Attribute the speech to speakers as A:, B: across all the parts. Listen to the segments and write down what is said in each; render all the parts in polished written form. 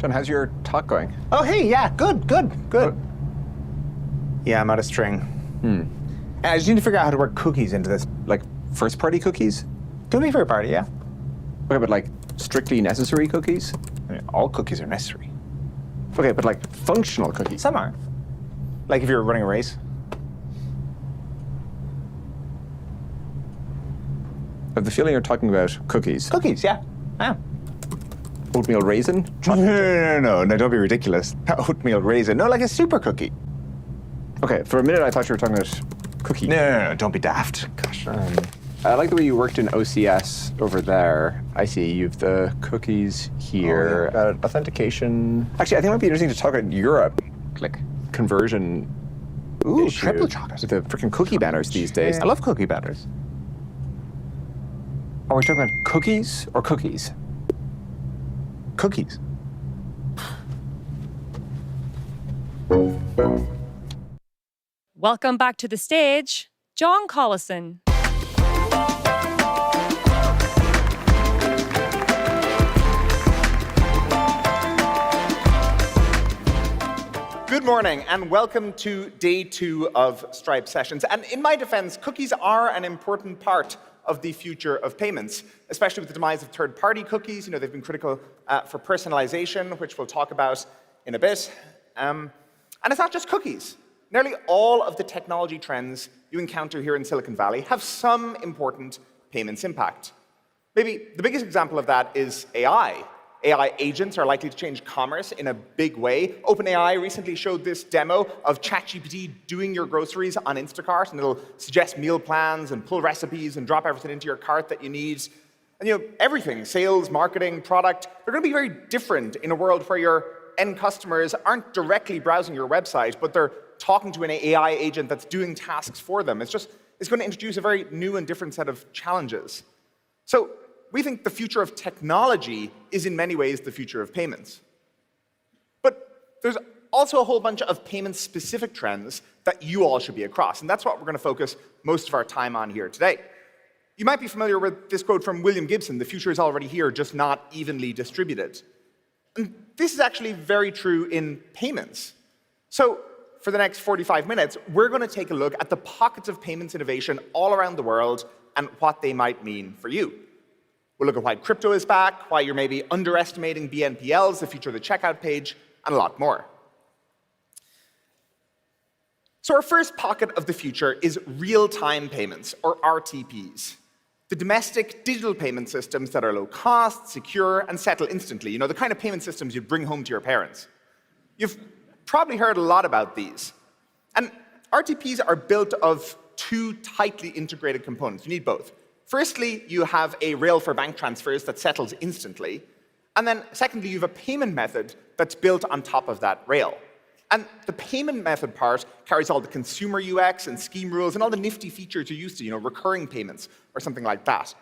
A: John, how's your talk going?
B: Oh, hey, yeah, good. Yeah, I'm out of string. I just need to figure out how to work cookies into this.
A: Like first-party cookies?
B: Could be for a party, yeah.
A: Okay, but like strictly necessary cookies?
B: I mean, all cookies are necessary.
A: Okay, but like functional cookies?
B: Some are. Like if you're running a race.
A: I have the feeling you're talking about cookies.
B: Cookies, yeah.
A: Oatmeal raisin?
B: No, don't be ridiculous. Oatmeal raisin. No, like a super cookie.
A: Okay, for a minute I thought you were talking about cookies.
B: No, don't be daft. Gosh.
A: I like the way you worked in OCS over there. I see you've the cookies here. Authentication. Actually, I think it might be interesting to talk about Europe, like conversion.
B: Ooh,
A: issue
B: triple chocolate.
A: with the freaking cookie banners these days.
B: I love cookie banners.
A: Are we talking about cookies or cookies?
B: Cookies.
C: Welcome back to the stage, John Collison.
D: Good morning, and welcome to day 2 of Stripe sessions. And in my defense, cookies are an important part of the future of payments, especially with the demise of third-party cookies. You know, they've been critical for personalization, which we'll talk about in a bit. And it's not just cookies. Nearly all of the technology trends you encounter here in Silicon Valley have some important payments impact. Maybe the biggest example of that is AI. AI agents are likely to change commerce in a big way. OpenAI recently showed this demo of ChatGPT doing your groceries on Instacart, and it'll suggest meal plans and pull recipes and drop everything into your cart that you need. And you know, everything, sales, marketing, product, they're going to be very different in a world where your end customers aren't directly browsing your website, but they're talking to an AI agent that's doing tasks for them. It's going to introduce a very new and different set of challenges. So we think the future of technology is in many ways the future of payments. But there's also a whole bunch of payment-specific trends that you all should be across, and that's what we're going to focus most of our time on here today. You might be familiar with this quote from William Gibson: "The future is already here, just not evenly distributed." And this is actually very true in payments. So for the next 45 minutes, we're going to take a look at the pockets of payments innovation all around the world and what they might mean for you. We'll look at why crypto is back, why you're maybe underestimating BNPLs, the future of the checkout page, and a lot more. So our first pocket of the future is real-time payments, or RTPs. The domestic digital payment systems that are low cost, secure, and settle instantly. You know, the kind of payment systems you'd bring home to your parents. You've probably heard a lot about these. And RTPs are built of two tightly integrated components. You need both. Firstly, you have a rail for bank transfers that settles instantly. And then secondly, you have a payment method that's built on top of that rail. And the payment method part carries all the consumer UX and scheme rules and all the nifty features you're used to, you know, recurring payments or something like that.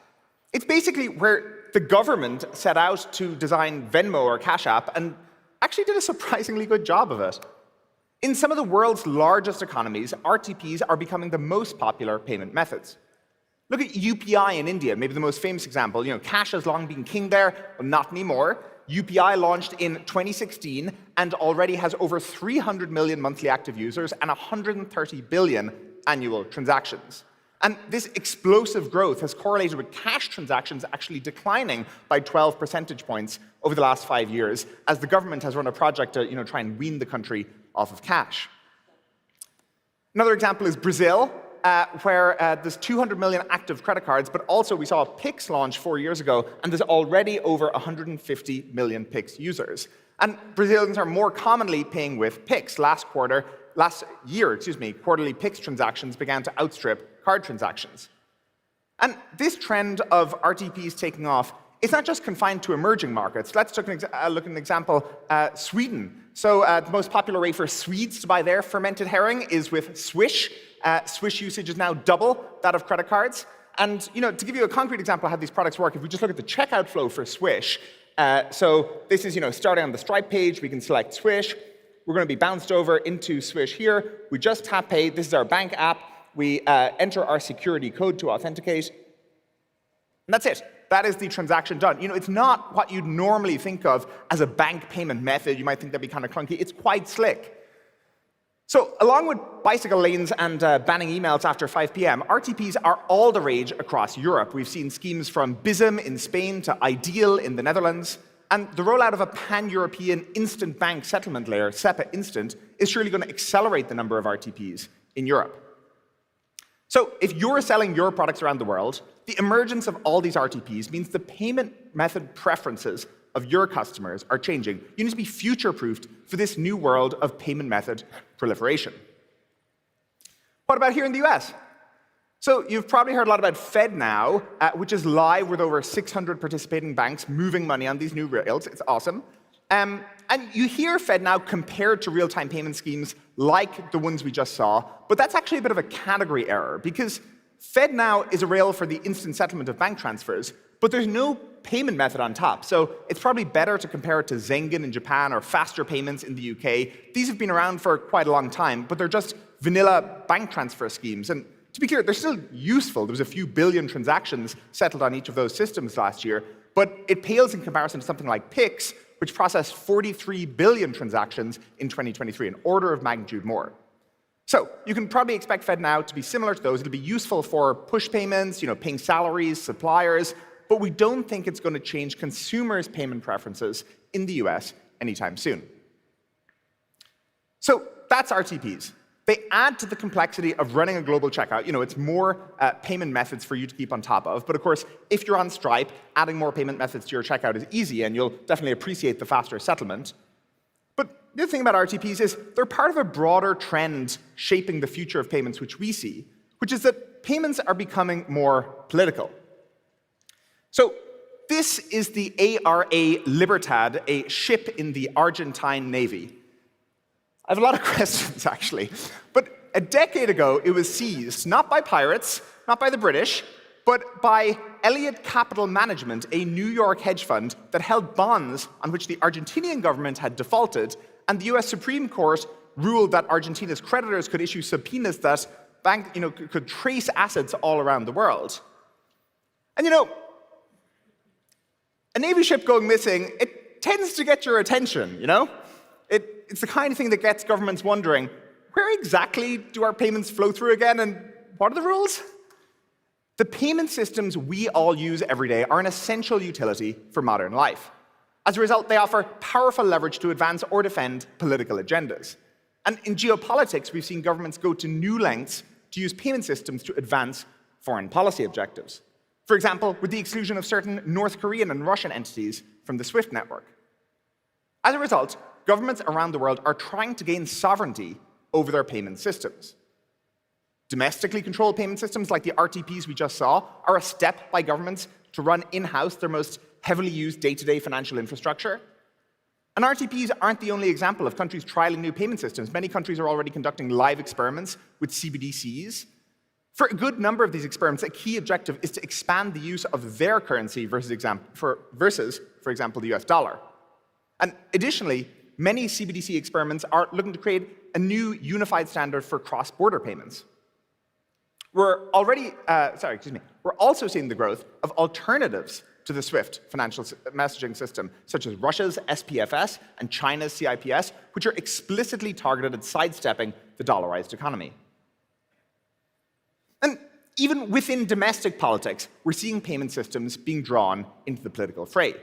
D: It's basically where the government set out to design Venmo or Cash App and actually did a surprisingly good job of it. In some of the world's largest economies, RTPs are becoming the most popular payment methods. Look at UPI in India, maybe the most famous example. You know, cash has long been king there, but not anymore. UPI launched in 2016 and already has over 300 million monthly active users and 130 billion annual transactions. And this explosive growth has correlated with cash transactions actually declining by 12 percentage points over the last 5 years, as the government has run a project to, you know, try and wean the country off of cash. Another example is Brazil, where there's 200 million active credit cards, but also we saw Pix launch 4 years ago, and there's already over 150 million Pix users. And Brazilians are more commonly paying with Pix. Last year, quarterly Pix transactions began to outstrip card transactions. And this trend of RTPs taking off is not just confined to emerging markets. Let's look at an example, Sweden. So the most popular way for Swedes to buy their fermented herring is with Swish. Swish usage is now double that of credit cards. And you know, to give you a concrete example of how these products work, if we just look at the checkout flow for Swish, so this is, you know, starting on the Stripe page, we can select Swish. We're going to be bounced over into Swish here. We just tap pay. This is our bank app. We enter our security code to authenticate. And that's it. that is the transaction done. It's not what you'd normally think of as a bank payment method. You might think that'd be kind of clunky. It's quite slick. So along with bicycle lanes and banning emails after 5 p.m., RTPs are all the rage across Europe. We've seen schemes from Bizum in Spain to Ideal in the Netherlands. And the rollout of a pan-European instant bank settlement layer, SEPA Instant, is surely going to accelerate the number of RTPs in Europe. So if you're selling your products around the world, the emergence of all these RTPs means the payment method preferences of your customers are changing. You need to be future-proofed for this new world of payment method proliferation. What about here in the US? So you've probably heard a lot about FedNow, which is live with over 600 participating banks moving money on these new rails. It's awesome. And you hear FedNow compared to real-time payment schemes like the ones we just saw, but that's actually a bit of a category error, because FedNow is a rail for the instant settlement of bank transfers, but there's no payment method on top. So it's probably better to compare it to Zengen in Japan or Faster Payments in the UK. These have been around for quite a long time, but they're just vanilla bank transfer schemes. And to be clear, they're still useful. There was a few billion transactions settled on each of those systems last year, but it pales in comparison to something like Pix, which processed 43 billion transactions in 2023, an order of magnitude more. So you can probably expect FedNow to be similar to those. It'll be useful for push payments, paying salaries, suppliers, but we don't think it's going to change consumers' payment preferences in the US anytime soon. So that's RTPs. They add to the complexity of running a global checkout. It's more payment methods for you to keep on top of. But of course, if you're on Stripe, adding more payment methods to your checkout is easy, and you'll definitely appreciate the faster settlement. But the other thing about RTPs is they're part of a broader trend shaping the future of payments, which we see, which is that payments are becoming more political. So this is the ARA Libertad, a ship in the Argentine Navy. I have a lot of questions, actually. But a decade ago, it was seized, not by pirates, not by the British, but by Elliott Capital Management, a New York hedge fund that held bonds on which the Argentinian government had defaulted, and the US Supreme Court ruled that Argentina's creditors could issue subpoenas that could trace assets all around the world. And a Navy ship going missing, it tends to get your attention, It's the kind of thing that gets governments wondering, where exactly do our payments flow through again, and what are the rules? The payment systems we all use every day are an essential utility for modern life. As a result, they offer powerful leverage to advance or defend political agendas. And in geopolitics, we've seen governments go to new lengths to use payment systems to advance foreign policy objectives. For example, with the exclusion of certain North Korean and Russian entities from the SWIFT network. As a result, governments around the world are trying to gain sovereignty over their payment systems. Domestically controlled payment systems like the RTPs we just saw are a step by governments to run in-house their most heavily used day-to-day financial infrastructure. And RTPs aren't the only example of countries trialing new payment systems. Many countries are already conducting live experiments with CBDCs. For a good number of these experiments, a key objective is to expand the use of their currency versus, for example, the US dollar. And additionally, many CBDC experiments are looking to create a new unified standard for cross-border payments. We're also seeing the growth of alternatives to the SWIFT financial messaging system, such as Russia's SPFS and China's CIPS, which are explicitly targeted at sidestepping the dollarized economy. And even within domestic politics, we're seeing payment systems being drawn into the political fray.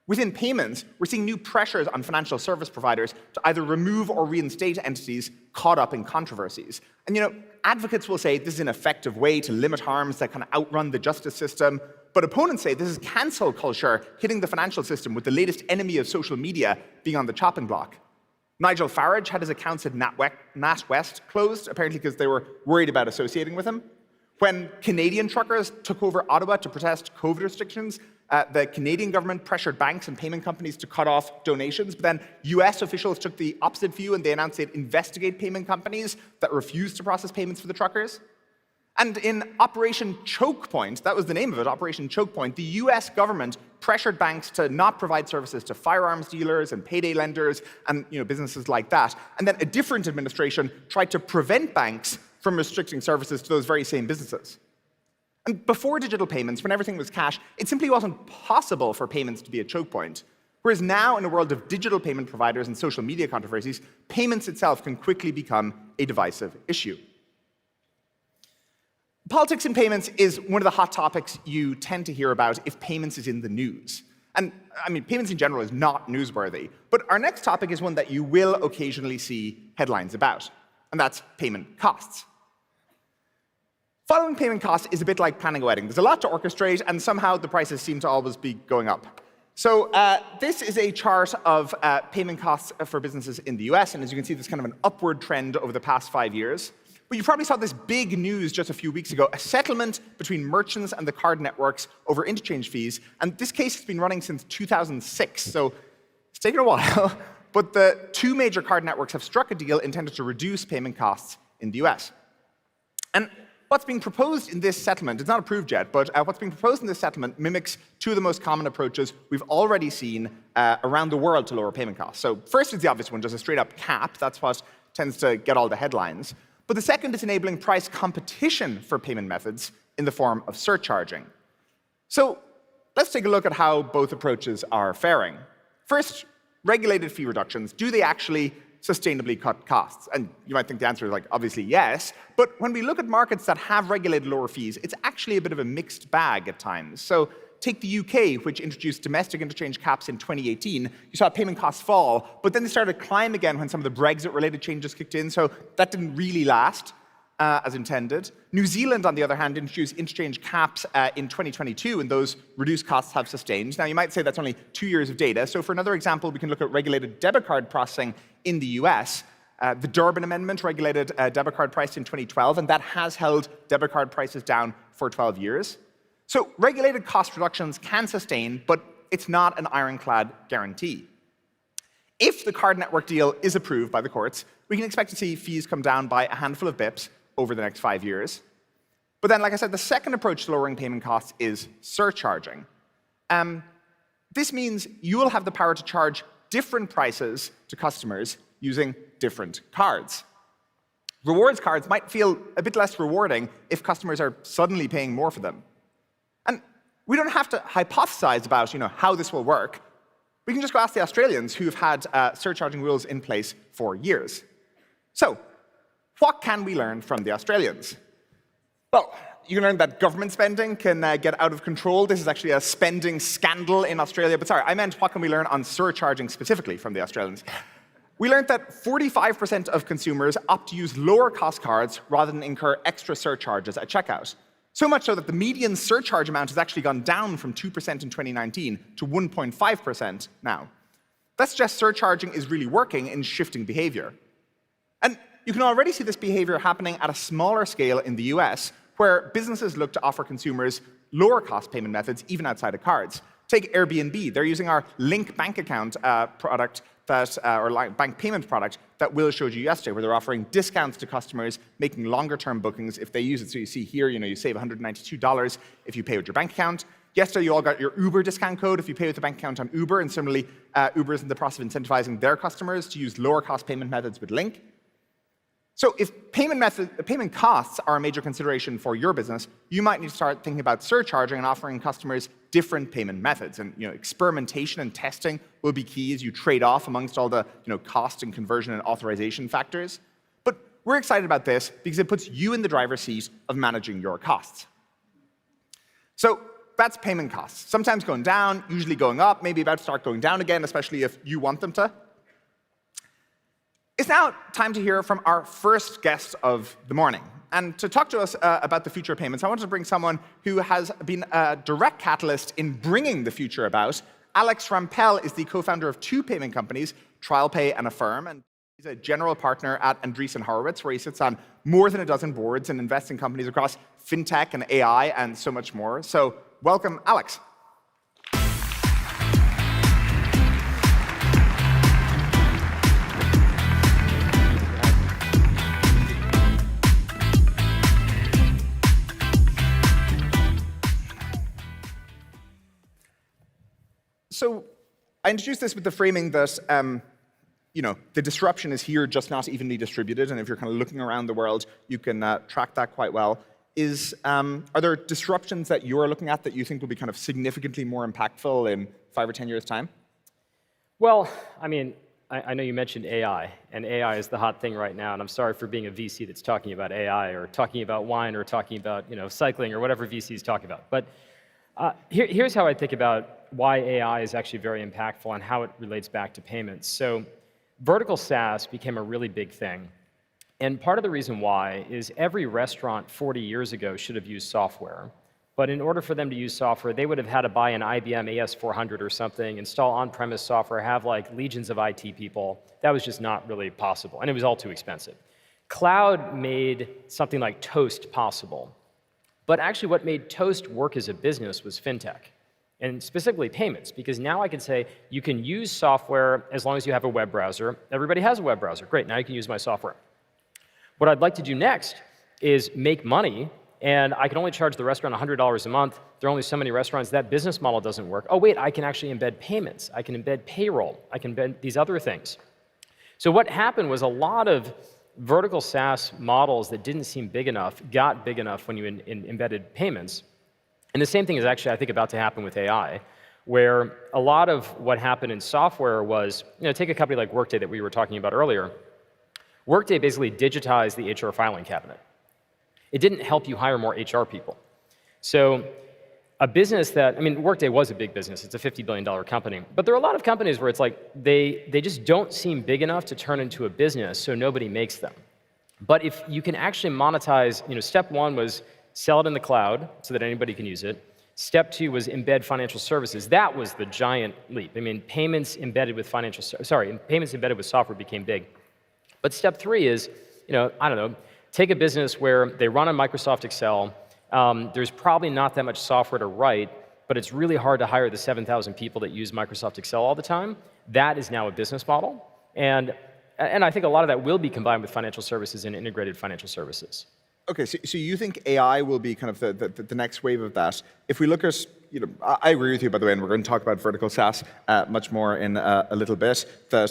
D: Within payments, we're seeing new pressures on financial service providers to either remove or reinstate entities caught up in controversies. And advocates will say this is an effective way to limit harms that kind of outrun the justice system, but opponents say this is cancel culture hitting the financial system, with the latest enemy of social media being on the chopping block. Nigel Farage had his accounts at NatWest closed, apparently because they were worried about associating with him. When Canadian truckers took over Ottawa to protest COVID restrictions, the Canadian government pressured banks and payment companies to cut off donations, but then US officials took the opposite view and they announced they'd investigate payment companies that refused to process payments for the truckers. And in Operation Choke Point, that was the name of it, Operation Choke Point, the US government pressured banks to not provide services to firearms dealers and payday lenders and businesses like that. And then a different administration tried to prevent banks from restricting services to those very same businesses. And before digital payments, when everything was cash, it simply wasn't possible for payments to be a choke point. Whereas now, in a world of digital payment providers and social media controversies, payments itself can quickly become a divisive issue. Politics in payments is one of the hot topics you tend to hear about if payments is in the news. And, I mean, payments in general is not newsworthy. But our next topic is one that you will occasionally see headlines about, and that's payment costs. Following payment costs is a bit like planning a wedding. There's a lot to orchestrate, and somehow the prices seem to always be going up. So this is a chart of payment costs for businesses in the US, and as you can see, there's kind of an upward trend over the past 5 years. But you probably saw this big news just a few weeks ago, a settlement between merchants and the card networks over interchange fees, and this case has been running since 2006, so it's taken a while, but the two major card networks have struck a deal intended to reduce payment costs in the US. And what's being proposed in this settlement, it's not approved yet, but what's being proposed in this settlement mimics two of the most common approaches we've already seen around the world to lower payment costs. So first is the obvious one, just a straight-up cap. That's what tends to get all the headlines. But the second is enabling price competition for payment methods in the form of surcharging. So let's take a look at how both approaches are faring. First, regulated fee reductions. Do they actually sustainably cut costs? And you might think the answer is like, obviously yes, but when we look at markets that have regulated lower fees, it's actually a bit of a mixed bag at times. So take the UK, which introduced domestic interchange caps in 2018. You saw payment costs fall, but then they started to climb again when some of the Brexit-related changes kicked in, so that didn't really last as intended. New Zealand, on the other hand, introduced interchange caps in 2022, and those reduced costs have sustained. Now, you might say that's only 2 years of data, so for another example, we can look at regulated debit card processing in the US. The Durbin Amendment regulated debit card price in 2012, and that has held debit card prices down for 12 years. So regulated cost reductions can sustain, but it's not an ironclad guarantee. If the card network deal is approved by the courts, we can expect to see fees come down by a handful of bips over the next 5 years. But then, like I said, the second approach to lowering payment costs is surcharging. This means you will have the power to charge different prices to customers using different cards. Rewards cards might feel a bit less rewarding if customers are suddenly paying more for them. And we don't have to hypothesize about how this will work. We can just go ask the Australians who've had surcharging rules in place for years. So, what can we learn from the Australians? Well, you can learn that government spending can get out of control. This is actually a spending scandal in Australia. But sorry, I meant what can we learn on surcharging specifically from the Australians? We learned that 45% of consumers opt to use lower-cost cards rather than incur extra surcharges at checkout. So much so that the median surcharge amount has actually gone down from 2% in 2019 to 1.5% now. That suggests surcharging is really working in shifting behavior. And you can already see this behavior happening at a smaller scale in the US, where businesses look to offer consumers lower-cost payment methods even outside of cards. Take Airbnb. They're using our Link bank account product or bank payment product that Will showed you yesterday, where they're offering discounts to customers making longer-term bookings if they use it. So you see here, you save $192 if you pay with your bank account. Yesterday, you all got your Uber discount code if you pay with a bank account on Uber, and similarly, Uber is in the process of incentivizing their customers to use lower-cost payment methods with Link. So if payment costs are a major consideration for your business, you might need to start thinking about surcharging and offering customers different payment methods. And experimentation and testing will be key as you trade off amongst all the cost and conversion and authorization factors. But we're excited about this because it puts you in the driver's seat of managing your costs. So that's payment costs. Sometimes going down, usually going up, maybe about to start going down again, especially if you want them to. It's now time to hear from our first guest of the morning. And to talk to us about the future of payments, I wanted to bring someone who has been a direct catalyst in bringing the future about. Alex Rampell is the co-founder of two payment companies, TrialPay and Affirm, and he's a general partner at Andreessen Horowitz, where he sits on more than a dozen boards and invests in companies across fintech and AI and so much more. So welcome, Alex. So I introduced this with the framing that the disruption is here, just not evenly distributed. And if you're kind of looking around the world, you can track that quite well. Are there disruptions that you're looking at that you think will be kind of significantly more impactful in 5 or 10 years' time?
E: Well, I mean, I know you mentioned AI, and AI is the hot thing right now, and I'm sorry for being a VC that's talking about AI or talking about wine or talking about cycling or whatever VCs talk about. But here's how I think about why AI is actually very impactful and how it relates back to payments. So vertical SaaS became a really big thing. And part of the reason why is every restaurant 40 years ago should have used software. But in order for them to use software, they would have had to buy an IBM AS400 or something, install on-premise software, have like legions of IT people. That was just not really possible, and it was all too expensive. Cloud made something like Toast possible. But actually what made Toast work as a business was fintech, and specifically payments, because now I can say you can use software as long as you have a web browser. Everybody has a web browser. Great, now you can use my software. What I'd like to do next is make money, and I can only charge the restaurant $100 a month. There are only so many restaurants. That business model doesn't work. Oh, wait, I can actually embed payments. I can embed payroll. I can embed these other things. So what happened was a lot of vertical SaaS models that didn't seem big enough got big enough when you embedded payments. And the same thing is actually, I think, about to happen with AI, where a lot of what happened in software was, take a company like Workday that we were talking about earlier. Workday basically digitized the HR filing cabinet. It didn't help you hire more HR people. So a business that, Workday was a big business. It's a $50 billion company. But there are a lot of companies where it's like they just don't seem big enough to turn into a business, so nobody makes them. But if you can actually monetize, step one was sell it in the cloud so that anybody can use it. Step two was embed financial services. That was the giant leap. Payments embedded with payments embedded with software became big. But step three is, take a business where they run on Microsoft Excel. There's probably not that much software to write, but it's really hard to hire the 7,000 people that use Microsoft Excel all the time. That is now a business model. And I think a lot of that will be combined with financial services and integrated financial services.
D: Okay, so you think AI will be kind of the next wave of that. If we look at, I agree with you, by the way, and we're going to talk about vertical SaaS much more in a little bit, that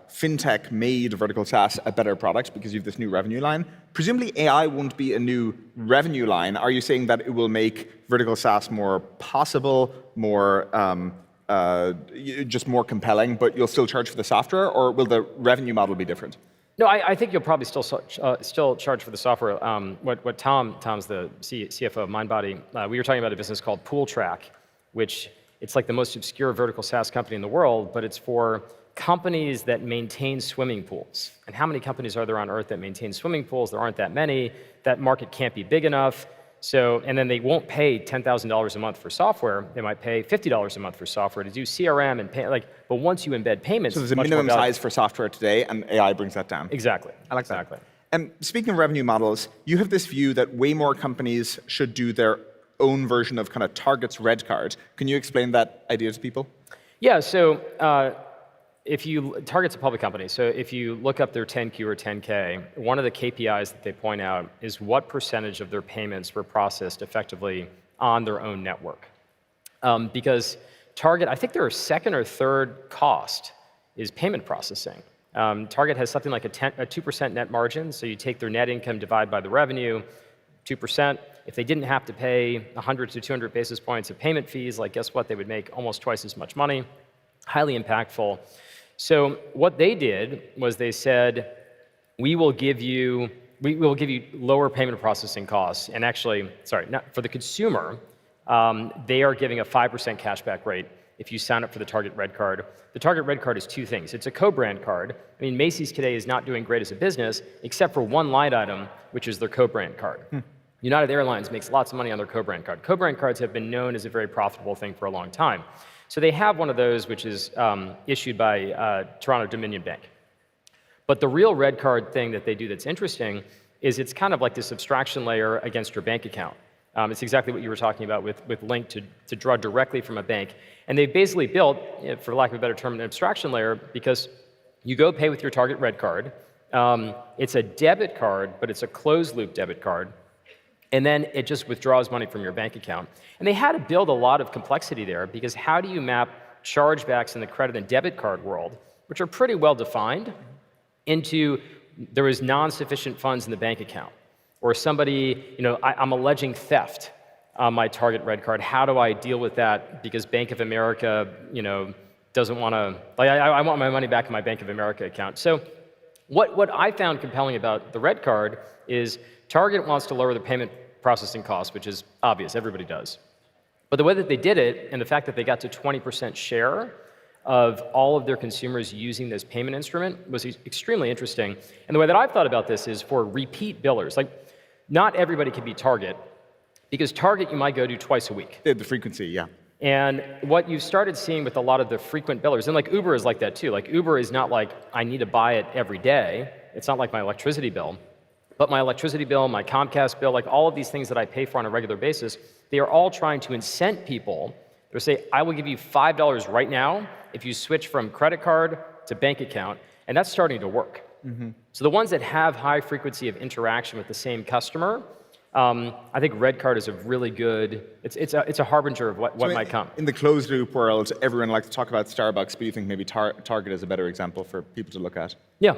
D: fintech made vertical SaaS a better product because you have this new revenue line. Presumably AI won't be a new revenue line. Are you saying that it will make vertical SaaS more possible, more just more compelling, but you'll still charge for the software, or will the revenue model be different?
E: No, I think you'll probably still charge for the software. What Tom's the CFO of MindBody, we were talking about a business called PoolTrack, which it's like the most obscure vertical SaaS company in the world, but it's for companies that maintain swimming pools. And how many companies are there on Earth that maintain swimming pools? There aren't that many. That market can't be big enough. So, and then they won't pay $10,000 a month for software. They might pay $50 a month for software to do CRM and pay, but once you embed payments,
D: so there's a minimum size for software today, and AI brings that down.
E: Exactly.
D: I like that. Speaking of revenue models, you have this view that way more companies should do their own version of kind of Target's red card. Can you explain that idea to people?
E: Yeah. So Target's a public company, so if you look up their 10Q or 10K, one of the KPIs that they point out is what percentage of their payments were processed effectively on their own network. Because Target, I think their second or third cost is payment processing. Target has something like a 2% net margin, so you take their net income, divide by the revenue, 2%. If they didn't have to pay 100 to 200 basis points of payment fees, guess what? They would make almost twice as much money. Highly impactful. So what they did was they said, we will give you lower payment processing costs. And actually, not for the consumer, they are giving a 5% cashback rate if you sign up for the Target Red Card. The Target Red Card is two things. It's a co-brand card. Macy's today is not doing great as a business, except for one line item, which is their co-brand card. United Airlines makes lots of money on their co-brand card. Co-brand cards have been known as a very profitable thing for a long time. So they have one of those, which is issued by Toronto Dominion Bank. But the real red card thing that they do that's interesting is it's kind of like this abstraction layer against your bank account. It's exactly what you were talking about with Link to draw directly from a bank. And they've basically built, for lack of a better term, an abstraction layer because you go pay with your Target Red Card. It's a debit card, but it's a closed-loop debit card. And then it just withdraws money from your bank account. And they had to build a lot of complexity there because how do you map chargebacks in the credit and debit card world, which are pretty well defined, into there is non-sufficient funds in the bank account. Or somebody, I'm alleging theft on my Target Red Card. How do I deal with that? Because Bank of America, doesn't want to, I want my money back in my Bank of America account. So what I found compelling about the Red Card is Target wants to lower the payment processing costs, which is obvious, everybody does. But the way that they did it, and the fact that they got to 20% share of all of their consumers using this payment instrument was extremely interesting. And the way that I've thought about this is for repeat billers. Like, not everybody can be Target, because Target you might go to twice a week.
D: The frequency, yeah.
E: And what you've started seeing with a lot of the frequent billers, and like Uber is like that too. Like Uber is not like, I need to buy it every day. It's not like my electricity bill. But my electricity bill, my Comcast bill, like all of these things that I pay for on a regular basis, they are all trying to incent people to say, I will give you $5 right now if you switch from credit card to bank account. And that's starting to work. Mm-hmm. So the ones that have high frequency of interaction with the same customer, I think Red Card is a really good, it's a harbinger of what might come.
D: In the closed loop world, everyone likes to talk about Starbucks, but you think maybe Target is a better example for people to look at?
E: Yeah,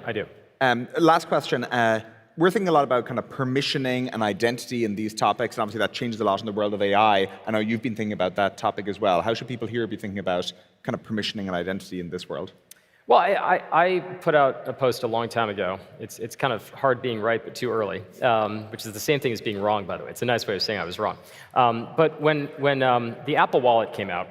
E: I do.
D: Last question. We're thinking a lot about kind of permissioning and identity in these topics, and obviously that changes a lot in the world of AI. I know you've been thinking about that topic as well. How should people here be thinking about kind of permissioning and identity in this world?
E: Well, I put out a post a long time ago. It's kind of hard being right, but too early, which is the same thing as being wrong, by the way. It's a nice way of saying I was wrong. But when the Apple Wallet came out,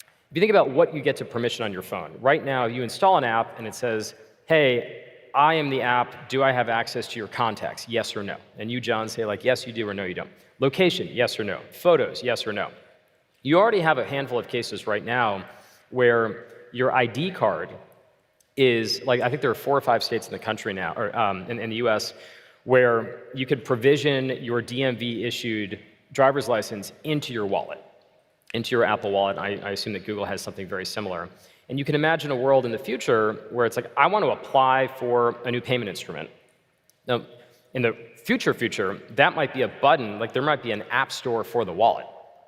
E: if you think about what you get to permission on your phone, right now you install an app and it says, hey, I am the app, do I have access to your contacts, yes or no? And you, John, say like, yes, you do, or no, you don't. Location, yes or no. Photos, yes or no. You already have a handful of cases right now where your ID card is, like, I think there are 4 or 5 states in the country now, or in the US, where you could provision your DMV-issued driver's license into your wallet, into your Apple Wallet. I assume that Google has something very similar. And you can imagine a world in the future where it's like, I want to apply for a new payment instrument. Now, in the future, that might be a button, like there might be an app store for the wallet,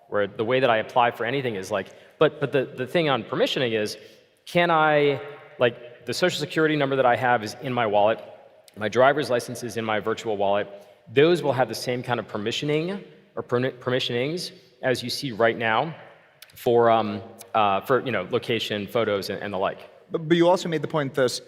E: where the way that I apply for anything is like, but the thing on permissioning is, can I, like, the social security number that I have is in my wallet, my driver's license is in my virtual wallet, those will have the same kind of permissioning or permissionings as you see right now for location, photos, and the like.
D: But you also made the point that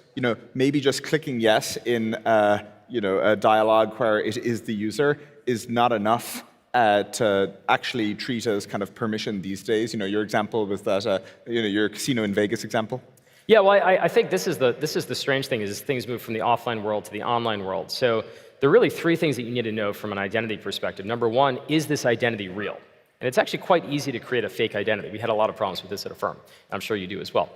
D: maybe just clicking yes in a dialogue where it is the user is not enough to actually treat as kind of permission these days. Your example was that your casino in Vegas example.
E: Yeah, well, I think this is the strange thing is things move from the offline world to the online world. So there are really 3 things that you need to know from an identity perspective. Number 1, is this identity real? And it's actually quite easy to create a fake identity. We had a lot of problems with this at a firm. I'm sure you do as well.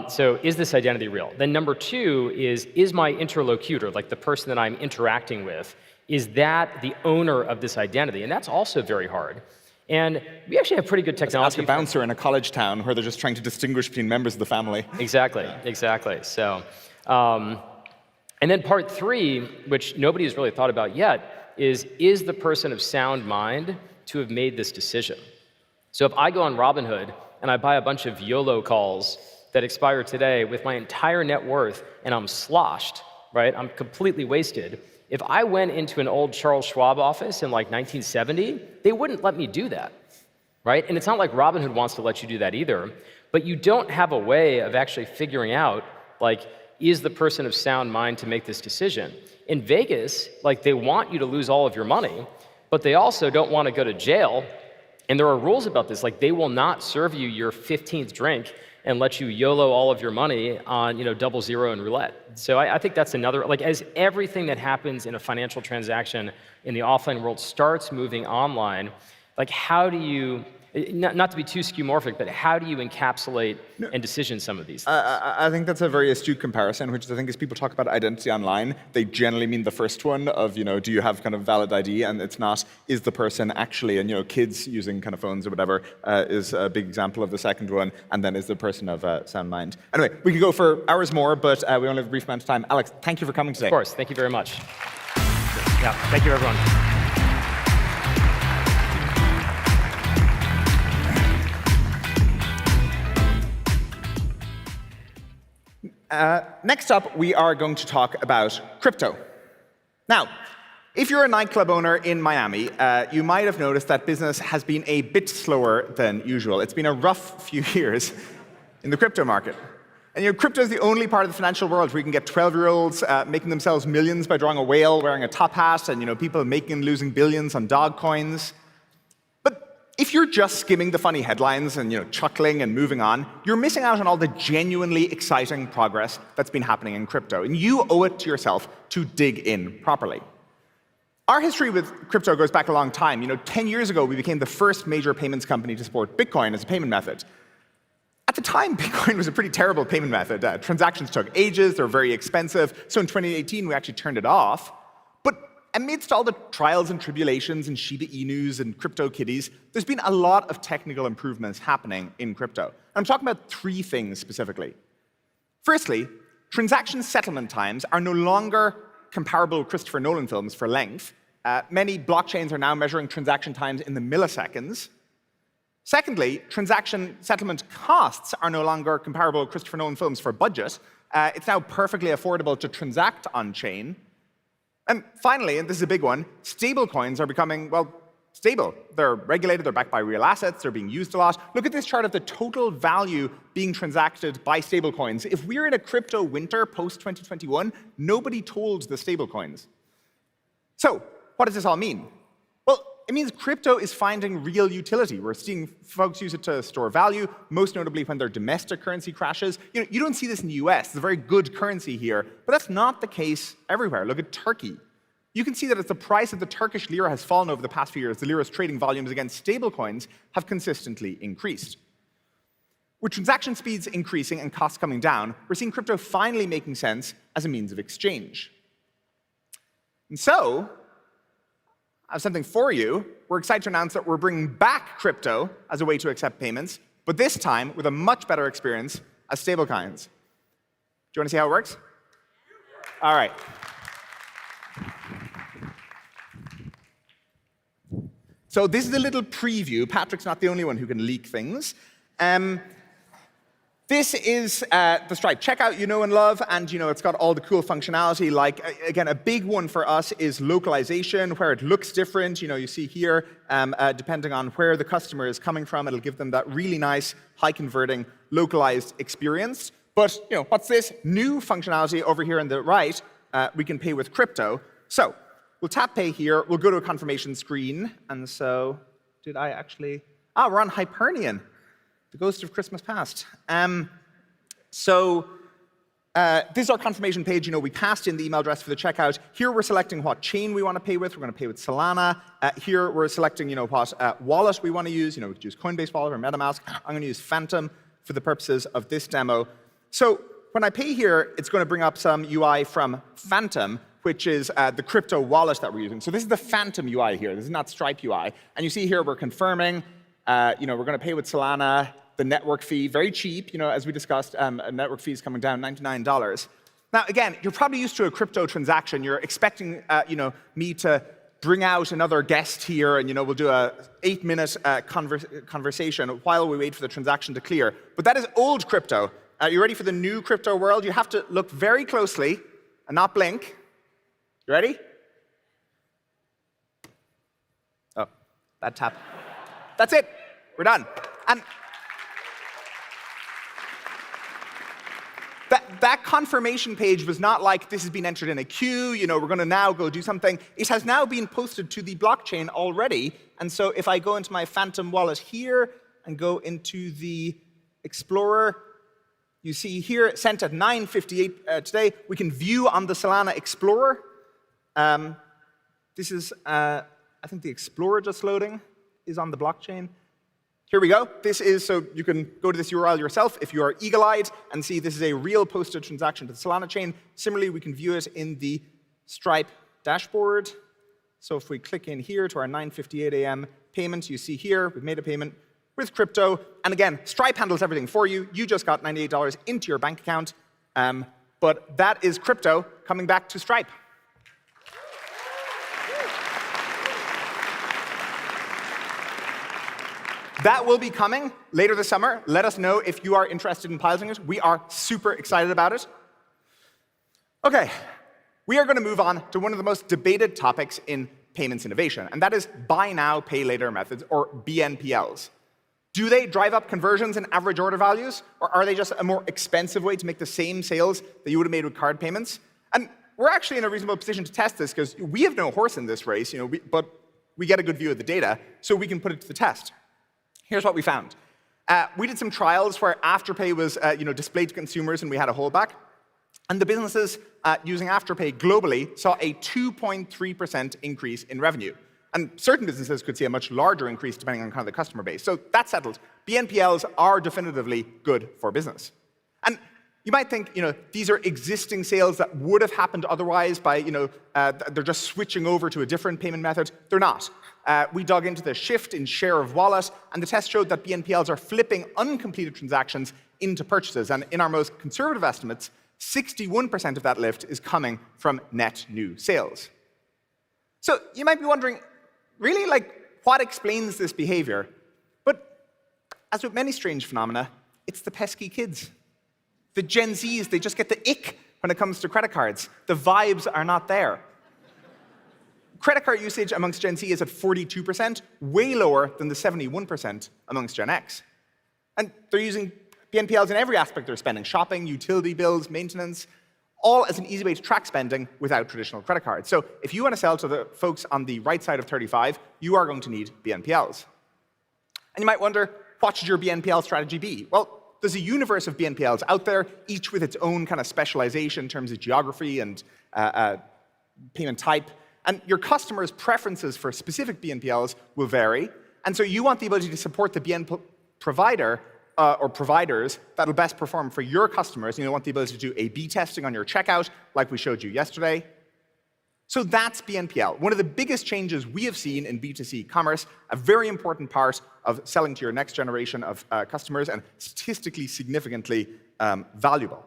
E: So is this identity real? Then number 2 is my interlocutor, like the person that I'm interacting with, is that the owner of this identity? And that's also very hard. And we actually have pretty good technology.
D: Ask a bouncer in a college town where they're just trying to distinguish between members of the family.
E: Exactly. So, and then part 3, which nobody has really thought about yet, is the person of sound mind to have made this decision? So if I go on Robinhood and I buy a bunch of YOLO calls that expire today with my entire net worth and I'm sloshed, right? I'm completely wasted. If I went into an old Charles Schwab office in like 1970, they wouldn't let me do that, right? And it's not like Robinhood wants to let you do that either, but you don't have a way of actually figuring out, like, is the person of sound mind to make this decision? In Vegas, like, they want you to lose all of your money, but they also don't want to go to jail. And there are rules about this, like they will not serve you your 15th drink and let you YOLO all of your money on 00 and roulette. So I think that's another, like, as everything that happens in a financial transaction in the offline world starts moving online, like how do you, not to be too skeuomorphic, but how do you encapsulate and decision some of these things?
D: I think that's a very astute comparison, which I think as people talk about identity online, they generally mean the first one of, do you have kind of valid ID? And it's not, is the person actually, and kids using kind of phones or whatever is a big example of the second one, and then is the person of sound mind. Anyway, we could go for hours more, but we only have a brief amount of time. Alex, thank you for coming today.
E: Of course, thank you very much. Yeah, thank you everyone.
D: Next up, we are going to talk about crypto. Now, If you're a nightclub owner in Miami, you might have noticed that business has been a bit slower than usual. It's been a rough few years in the crypto market. And crypto is the only part of the financial world where you can get 12-year-olds making themselves millions by drawing a whale, wearing a top hat, and people making and losing billions on dog coins. But if you're just skimming the funny headlines and chuckling and moving on, you're missing out on all the genuinely exciting progress that's been happening in crypto. And you owe it to yourself to dig in properly. Our history with crypto goes back a long time. 10 years ago, we became the first major payments company to support Bitcoin as a payment method. At the time, Bitcoin was a pretty terrible payment method. Transactions took ages, they were very expensive. So in 2018, we actually turned it off. But amidst all the trials and tribulations and Shiba Inus and crypto kitties, there's been a lot of technical improvements happening in crypto. I'm talking about 3 things specifically. Firstly, transaction settlement times are no longer comparable Christopher Nolan films for length. Many blockchains are now measuring transaction times in the milliseconds. Secondly, transaction settlement costs are no longer comparable to Christopher Nolan films for budget. It's now perfectly affordable to transact on-chain. And finally, and this is a big one, stablecoins are becoming, well, stable. They're regulated, they're backed by real assets, they're being used a lot. Look at this chart of the total value being transacted by stablecoins. If we're in a crypto winter post-2021, nobody told the stablecoins. So, what does this all mean? Well, it means crypto is finding real utility. We're seeing folks use it to store value, most notably when their domestic currency crashes. You don't see this in the US. It's a very good currency here, but that's not the case everywhere. Look at Turkey. You can see that as the price of the Turkish lira has fallen over the past few years, the lira's trading volumes against stablecoins have consistently increased. With transaction speeds increasing and costs coming down, we're seeing crypto finally making sense as a means of exchange. And so, I have something for you. We're excited to announce that we're bringing back crypto as a way to accept payments, but this time with a much better experience as stablecoins. Do you want to see how it works? All right. So this is a little preview. Patrick's not the only one who can leak things. This is the Stripe checkout you know and love, and it's got all the cool functionality. Like, again, a big one for us is localization, where it looks different. You see here, depending on where the customer is coming from, it'll give them that really nice, high-converting, localized experience. But, what's this? New functionality over here on the right, we can pay with crypto. So, we'll tap pay here, we'll go to a confirmation screen, and so, did I actually? We're on Hypernian. The ghost of Christmas past. This is our confirmation page. We passed in the email address for the checkout. Here we're selecting what chain we want to pay with. We're going to pay with Solana. Here we're selecting what wallet we want to use. We could use Coinbase Wallet or MetaMask. I'm going to use Phantom for the purposes of this demo. So when I pay here, it's going to bring up some UI from Phantom, which is the crypto wallet that we're using. So this is the Phantom UI here. This is not Stripe UI. And you see here we're confirming. We're going to pay with Solana, the network fee, very cheap, as we discussed, network fees coming down, $99. Now, again, you're probably used to a crypto transaction. You're expecting, me to bring out another guest here, and, we'll do a 8-minute conversation while we wait for the transaction to clear. But that is old crypto. Are you ready for the new crypto world? You have to look very closely and not blink. You ready? Oh, that tap. That's it. We're done. And that confirmation page was not like this has been entered in a queue, we're going to now go do something. It has now been posted to the blockchain already. And so if I go into my Phantom wallet here and go into the Explorer, you see here, sent at 9:58 today, we can view on the Solana Explorer. This is, I think the Explorer just loading is on the blockchain. Here we go. This is, so you can go to this URL yourself if you are eagle-eyed and see this is a real posted transaction to the Solana chain. Similarly, we can view it in the Stripe dashboard. So if we click in here to our 9:58 a.m. payment, you see here, we've made a payment with crypto. And again, Stripe handles everything for you. You just got $98 into your bank account. But that is crypto coming back to Stripe. That will be coming later this summer. Let us know if you are interested in piloting it. We are super excited about it. Okay, we are going to move on to one of the most debated topics in payments innovation, and that is buy now, pay later methods, or BNPLs. Do they drive up conversions and average order values, or are they just a more expensive way to make the same sales that you would have made with card payments? And we're actually in a reasonable position to test this because we have no horse in this race, but we get a good view of the data, so we can put it to the test. Here's what we found. We did some trials where Afterpay was displayed to consumers and we had a holdback. And the businesses using Afterpay globally saw a 2.3% increase in revenue. And certain businesses could see a much larger increase depending on kind of the customer base. So that's settled. BNPLs are definitively good for business. And you might think, these are existing sales that would have happened otherwise by, they're just switching over to a different payment method. They're not. We dug into the shift in share of wallet, and the test showed that BNPLs are flipping uncompleted transactions into purchases. And in our most conservative estimates, 61% of that lift is coming from net new sales. So you might be wondering, really, what explains this behavior? But as with many strange phenomena, it's the pesky kids. The Gen Zs, they just get the ick when it comes to credit cards. The vibes are not there. Credit card usage amongst Gen Z is at 42%, way lower than the 71% amongst Gen X. And they're using BNPLs in every aspect of their spending: shopping, utility bills, maintenance, all as an easy way to track spending without traditional credit cards. So if you want to sell to the folks on the right side of 35, you are going to need BNPLs. And you might wonder, what should your BNPL strategy be? Well, there's a universe of BNPLs out there, each with its own kind of specialization in terms of geography and payment type. And your customers' preferences for specific BNPLs will vary. And so you want the ability to support the BNPL provider or providers that will best perform for your customers. You want the ability to do A/B testing on your checkout, like we showed you yesterday. So that's BNPL, one of the biggest changes we have seen in B2C commerce, a very important part of selling to your next generation of customers, and statistically significantly valuable.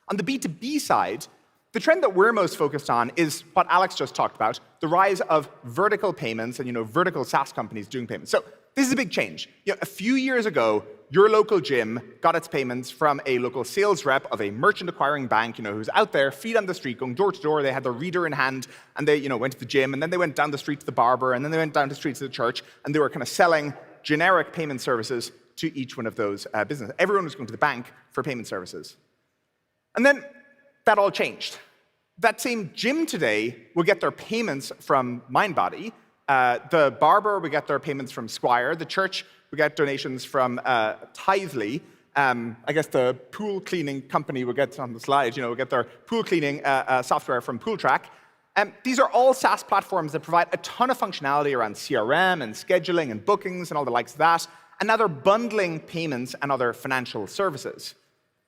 D: On the B2B side, the trend that we're most focused on is what Alex just talked about, the rise of vertical payments and vertical SaaS companies doing payments. So this is a big change. A few years ago, your local gym got its payments from a local sales rep of a merchant acquiring bank, who's out there, feet on the street, going door to door. They had their reader in hand, and they, went to the gym, and then they went down the street to the barber, and then they went down the street to the church, and they were kind of selling generic payment services to each one of those businesses. Everyone was going to the bank for payment services. And then that all changed. That same gym today will get their payments from MindBody. The barber will get their payments from Squire. The church will get donations from Tithely. I guess the pool cleaning company will get on the slide, will get their pool cleaning software from PoolTrack. These are all SaaS platforms that provide a ton of functionality around CRM and scheduling and bookings and all the likes of that. And now they're bundling payments and other financial services.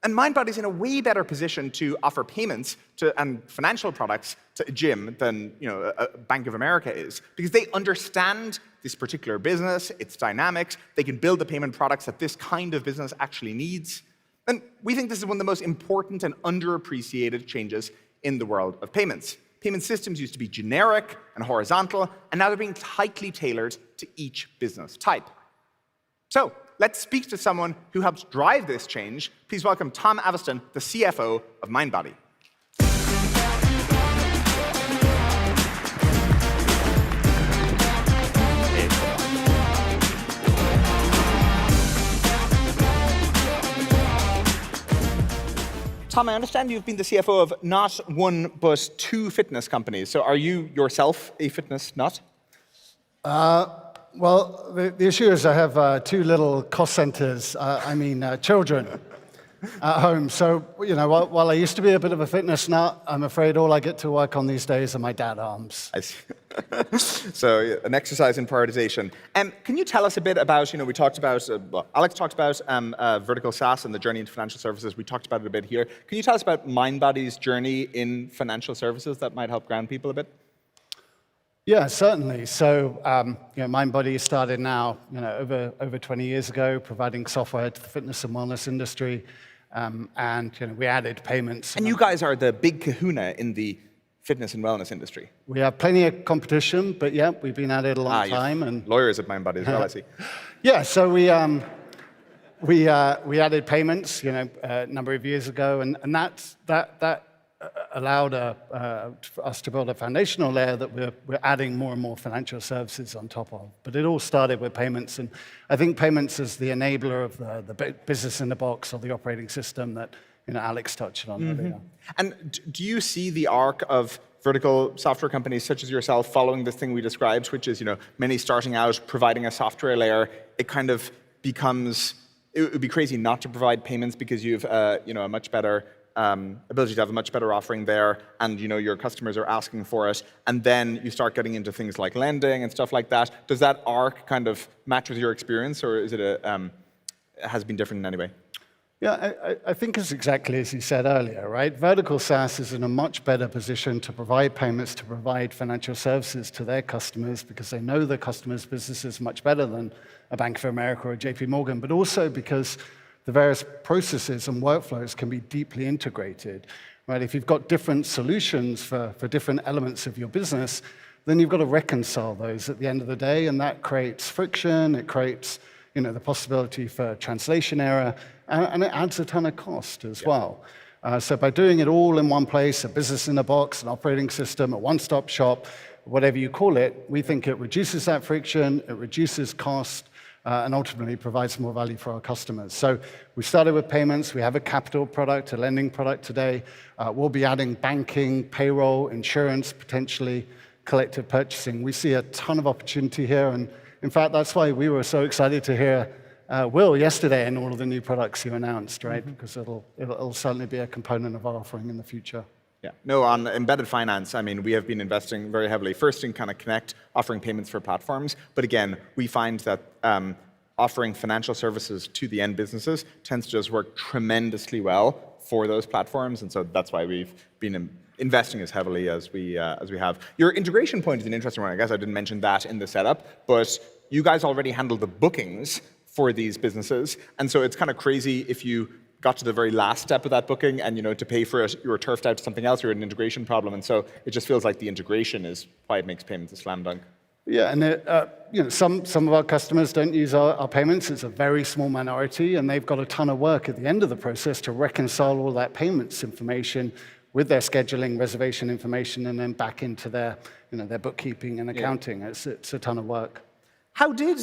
D: And MindBody's in a way better position to offer payments and financial products to a gym than a Bank of America is, because they understand this particular business, its dynamics. They can build the payment products that this kind of business actually needs. And we think this is one of the most important and underappreciated changes in the world of payments. Payment systems used to be generic and horizontal, and now they're being tightly tailored to each business type. So let's speak to someone who helps drive this change. Please welcome Tom Aviston, the CFO of MindBody. Tom, I understand you've been the CFO of not one, but two fitness companies. So are you yourself a fitness nut?
F: Well, the issue is I have two little cost centers, children at home. So, while I used to be a bit of a fitness nut, I'm afraid all I get to work on these days are my dad arms.
D: I see. So an exercise in prioritization. Can you tell us a bit about, we talked about, Alex talked about vertical SaaS and the journey into financial services. We talked about it a bit here. Can you tell us about MindBody's journey in financial services that might help ground people a bit?
F: Yeah, certainly. So, MindBody started now, over 20 years ago, providing software to the fitness and wellness industry, and we added payments.
D: And you guys are the big kahuna in the fitness and wellness industry.
F: We have plenty of competition, but yeah, we've been at it a long time. And
D: lawyers at MindBody as well, I see.
F: Yeah, so we added payments, a number of years ago, and that allowed for us to build a foundational layer that we're adding more and more financial services on top of. But it all started with payments, and I think payments is the enabler of the business in the box or the operating system that Alex touched on earlier.
D: And do you see the arc of vertical software companies such as yourself following this thing we described, which is many starting out providing a software layer? It kind of becomes, it would be crazy not to provide payments because you've a much better ability to have a much better offering there, and your customers are asking for it, and then you start getting into things like lending and stuff like that. Does that arc kind of match with your experience, or is it has been different in any way?
F: Yeah, I think it's exactly as you said earlier, right? Vertical SaaS is in a much better position to provide payments, to provide financial services to their customers because they know their customers' businesses much better than a Bank of America or a JP Morgan, but also because the various processes and workflows can be deeply integrated, right? If you've got different solutions for different elements of your business, then you've got to reconcile those at the end of the day, and that creates friction, it creates the possibility for translation error, and it adds a ton of cost as well. So by doing it all in one place, a business in a box, an operating system, a one-stop shop, whatever you call it, we think it reduces that friction, it reduces cost, and ultimately provides more value for our customers. So we started with payments. We have a capital product, a lending product today. We'll be adding banking, payroll, insurance, potentially collective purchasing. We see a ton of opportunity here, and in fact, that's why we were so excited to hear Will yesterday and all of the new products you announced, right? Because it'll certainly be a component of our offering in the future.
D: Yeah. No, on embedded finance, I mean, we have been investing very heavily, first in kind of Connect, offering payments for platforms. But again, we find that offering financial services to the end businesses tends to just work tremendously well for those platforms. And so that's why we've been investing as heavily as we have. Your integration point is an interesting one. I guess I didn't mention that in the setup, but you guys already handle the bookings for these businesses. And so it's kind of crazy if you got to the very last step of that booking and to pay for it, you were turfed out to something else, you're an integration problem. And so it just feels like the integration is why it makes payments a slam dunk.
F: Yeah, and some of our customers don't use our payments. It's a very small minority, and they've got a ton of work at the end of the process to reconcile all that payments information with their scheduling, reservation information, and then back into their bookkeeping and accounting. Yeah. It's a ton of work.
D: How did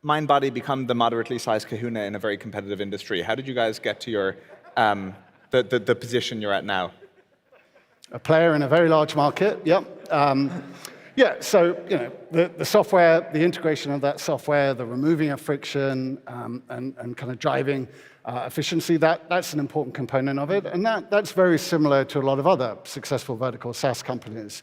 D: MindBody become the moderately sized kahuna in a very competitive industry? How did you guys get to your the position you're at now?
F: A player in a very large market. Yep. Yeah. So the software, the integration of that software, the removing of friction, and kind of driving efficiency. That's an important component of it, and that's very similar to a lot of other successful vertical SaaS companies.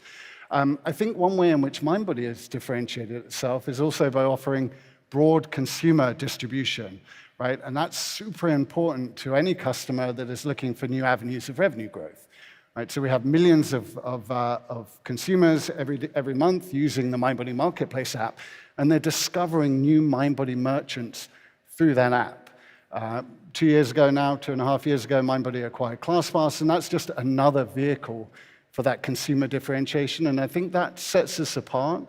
F: I think one way in which MindBody has differentiated itself is also by offering broad consumer distribution, right? And that's super important to any customer that is looking for new avenues of revenue growth, right? So we have millions of consumers every month using the MindBody Marketplace app, and they're discovering new MindBody merchants through that app. 2 years ago now, 2.5 years ago, MindBody acquired ClassPass, and that's just another vehicle for that consumer differentiation. And I think that sets us apart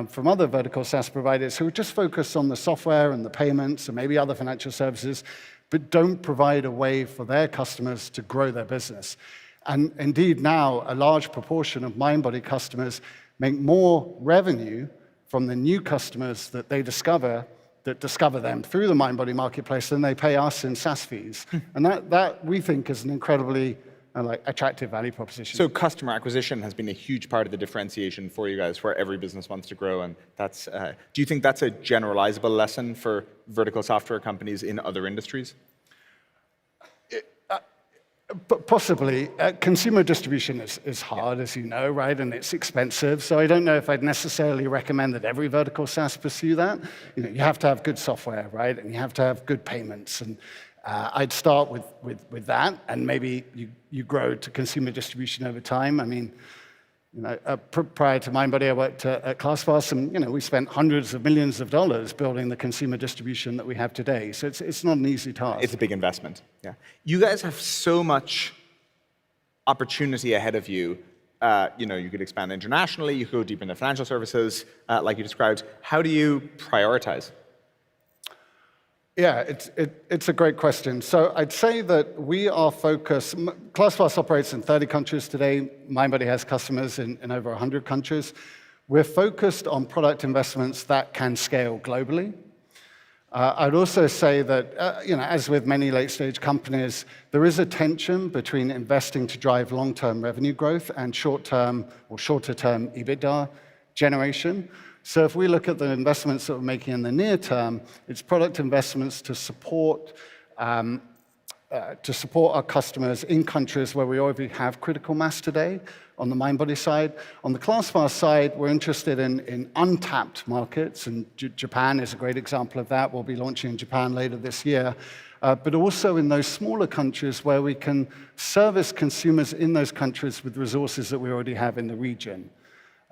F: from other vertical SaaS providers who are just focused on the software and the payments and maybe other financial services, but don't provide a way for their customers to grow their business. And indeed now, a large proportion of MindBody customers make more revenue from the new customers that they discover them through the MindBody Marketplace than they pay us in SaaS fees. And that we think is an incredibly attractive value proposition.
D: So customer acquisition has been a huge part of the differentiation for you guys, where every business wants to grow, and that's. Do you think that's a generalizable lesson for vertical software companies in other industries?
F: Possibly. Consumer distribution is hard, as you know, right? And it's expensive. So I don't know if I'd necessarily recommend that every vertical SaaS pursue that. You have to have good software, right? And you have to have good payments. And I'd start with that, and maybe you grow to consumer distribution over time. I mean, prior to MindBody, I worked at ClassPass, and we spent hundreds of millions of dollars building the consumer distribution that we have today. So it's not an easy task.
D: It's a big investment. Yeah. You guys have so much opportunity ahead of you. You could expand internationally. You could go deep into financial services, like you described. How do you prioritize?
F: Yeah, it's a great question. So I'd say that we are focused, ClassPass operates in 30 countries today. MindBody has customers in over 100 countries. We're focused on product investments that can scale globally. I'd also say that, as with many late-stage companies, there is a tension between investing to drive long-term revenue growth and short-term or shorter-term EBITDA generation. So if we look at the investments that we're making in the near term, it's product investments to support our customers in countries where we already have critical mass today on the MindBody side. On the ClassPass side, we're interested in untapped markets, and Japan is a great example of that. We'll be launching in Japan later this year. But also in those smaller countries where we can service consumers in those countries with resources that we already have in the region.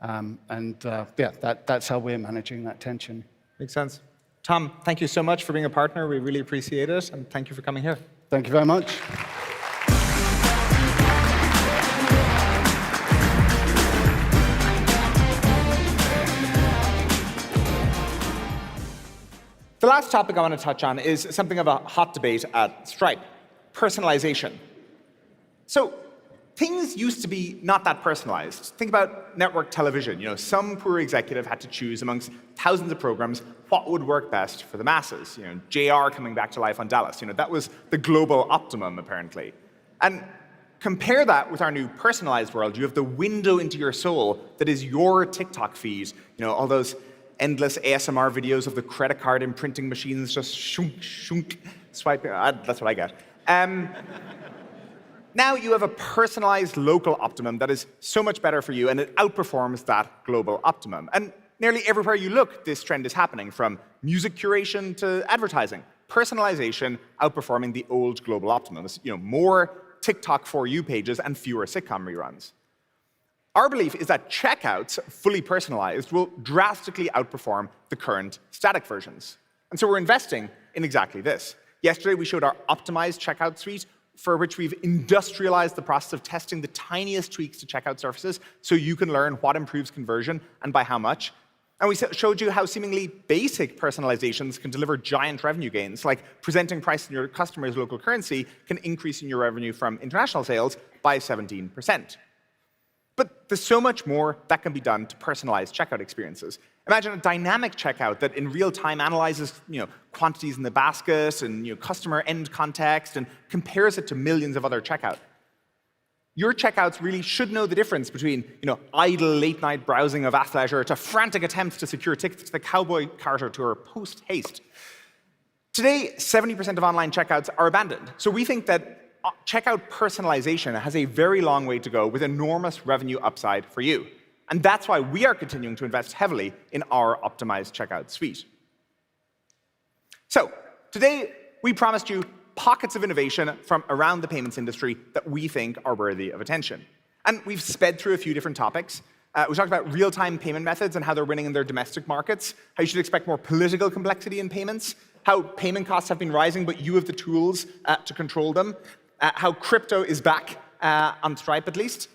F: That's how we're managing that tension.
D: Makes sense. Tom, thank you so much for being a partner. We really appreciate it, and thank you for coming here.
F: Thank you very much.
D: The last topic I want to touch on is something of a hot debate at Stripe: personalization. So things used to be not that personalized. Think about network television. Some poor executive had to choose amongst thousands of programs what would work best for the masses. JR coming back to life on Dallas. That was the global optimum, apparently. And compare that with our new personalized world. You have the window into your soul that is your TikTok feed. All those endless ASMR videos of the credit card imprinting machines just shunk, shunk, swiping. That's what I get. Now you have a personalized local optimum that is so much better for you, and it outperforms that global optimum. And nearly everywhere you look, this trend is happening, from music curation to advertising. Personalization outperforming the old global optimum. More TikTok For You pages and fewer sitcom reruns. Our belief is that checkouts, fully personalized, will drastically outperform the current static versions. And so we're investing in exactly this. Yesterday, we showed our optimized checkout suite, for which we've industrialized the process of testing the tiniest tweaks to checkout surfaces so you can learn what improves conversion and by how much. And we showed you how seemingly basic personalizations can deliver giant revenue gains, like presenting price in your customer's local currency can increase in your revenue from international sales by 17%. But there's so much more that can be done to personalize checkout experiences. Imagine a dynamic checkout that in real time analyzes quantities in the basket and customer end context and compares it to millions of other checkouts. Your checkouts really should know the difference between idle late-night browsing of athleisure to frantic attempts to secure tickets to the Cowboy Carter tour post-haste. Today, 70% of online checkouts are abandoned. So we think that checkout personalization has a very long way to go with enormous revenue upside for you. And that's why we are continuing to invest heavily in our optimized checkout suite. So today, we promised you pockets of innovation from around the payments industry that we think are worthy of attention. And we've sped through a few different topics. We talked about real-time payment methods and how they're winning in their domestic markets, how you should expect more political complexity in payments, how payment costs have been rising, but you have the tools to control them, how crypto is back on Stripe, at least.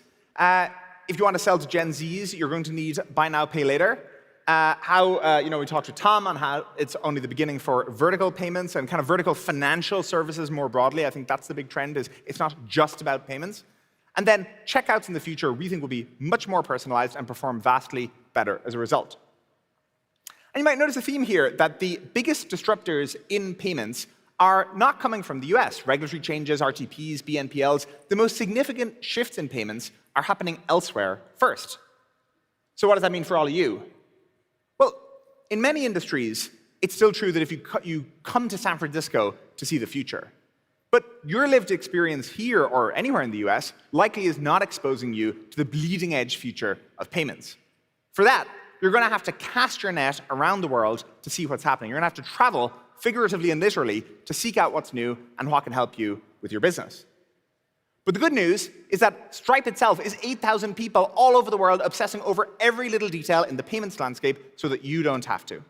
D: If you want to sell to Gen Zs, you're going to need buy now, pay later. We talked to Tom on how it's only the beginning for vertical payments and kind of vertical financial services more broadly. I think that's the big trend, is it's not just about payments. And then checkouts in the future, we think, will be much more personalized and perform vastly better as a result. And you might notice a theme here that the biggest disruptors in payments are not coming from the US. Regulatory changes, RTPs, BNPLs, the most significant shifts in payments are happening elsewhere first. So what does that mean for all of you? Well, in many industries, it's still true that if you come to San Francisco to see the future. But your lived experience here or anywhere in the US likely is not exposing you to the bleeding edge future of payments. For that, you're going to have to cast your net around the world to see what's happening. You're going to have to travel, figuratively and literally, to seek out what's new and what can help you with your business. But the good news is that Stripe itself is 8,000 people all over the world obsessing over every little detail in the payments landscape so that you don't have to.